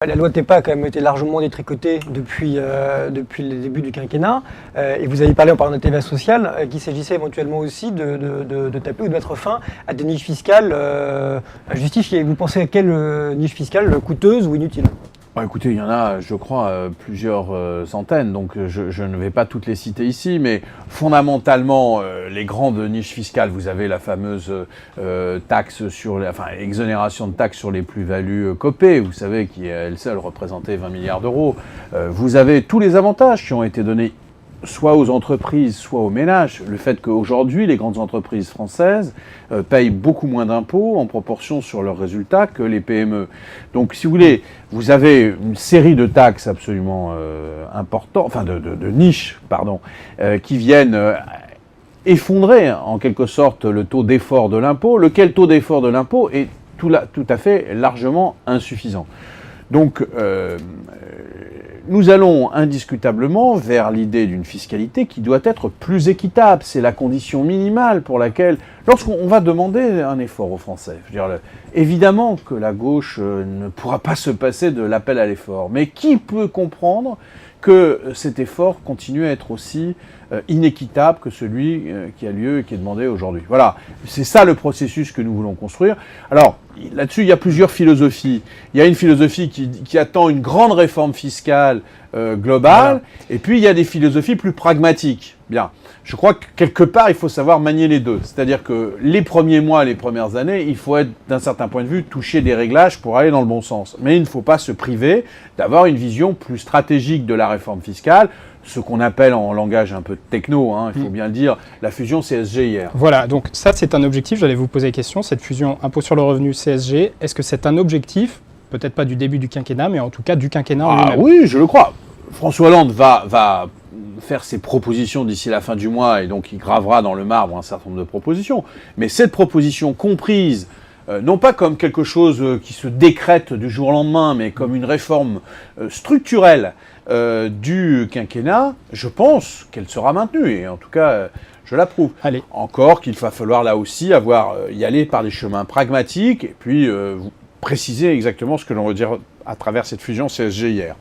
La loi TEPA a quand même été largement détricotée depuis le début du quinquennat. Et vous avez parlé en parlant de TVA sociale, qu'il s'agissait éventuellement aussi de taper ou de mettre fin à des niches fiscales justifiées. Vous pensez à quelle niche fiscale coûteuse ou inutile ? Écoutez, il y en a, je crois, plusieurs centaines, donc je ne vais pas toutes les citer ici, mais fondamentalement, les grandes niches fiscales, vous avez la fameuse taxe sur exonération de taxes sur les plus-values copées, vous savez, qui elle seule représentait 20 milliards d'euros. Vous avez tous les avantages qui ont été donnés soit aux entreprises, soit aux ménages. Le fait qu'aujourd'hui, les grandes entreprises françaises payent beaucoup moins d'impôts en proportion sur leurs résultats que les PME. Donc, si vous voulez, vous avez une série de taxes absolument importantes, enfin de niches, pardon, qui viennent effondrer en quelque sorte le taux d'effort de l'impôt, lequel taux d'effort de l'impôt est tout à fait largement insuffisant. Donc, nous allons indiscutablement vers l'idée d'une fiscalité qui doit être plus équitable. C'est la condition minimale pour laquelle, lorsqu'on va demander un effort aux Français, je veux dire, évidemment que la gauche ne pourra pas se passer de l'appel à l'effort, mais qui peut comprendre que cet effort continue à être aussi inéquitable que celui qui a lieu et qui est demandé aujourd'hui. Voilà, c'est ça le processus que nous voulons construire. Alors, là-dessus, il y a plusieurs philosophies. Il y a une philosophie qui attend une grande réforme fiscale globale, et puis il y a des philosophies plus pragmatiques. Bien, je crois que quelque part, il faut savoir manier les deux. C'est-à-dire que les premiers mois, les premières années, il faut être, d'un certain point de vue, toucher des réglages pour aller dans le bon sens. Mais il ne faut pas se priver d'avoir une vision plus stratégique de la réforme fiscale, ce qu'on appelle en langage un peu techno, il faut bien le dire, la fusion CSG-IR. Voilà, donc ça c'est un objectif, j'allais vous poser la question, cette fusion impôt sur le revenu CSG, est-ce que c'est un objectif, peut-être pas du début du quinquennat, mais en tout cas du quinquennat en lui-même? Oui, je le crois. François Hollande va faire ses propositions d'ici la fin du mois et donc il gravera dans le marbre un certain nombre de propositions. Mais cette proposition comprise, non pas comme quelque chose qui se décrète du jour au lendemain, mais comme une réforme structurelle du quinquennat, je pense qu'elle sera maintenue. Et en tout cas, je l'approuve. Allez. Encore qu'il va falloir là aussi y aller par des chemins pragmatiques et puis vous préciser exactement ce que l'on veut dire à travers cette fusion CSG-IR.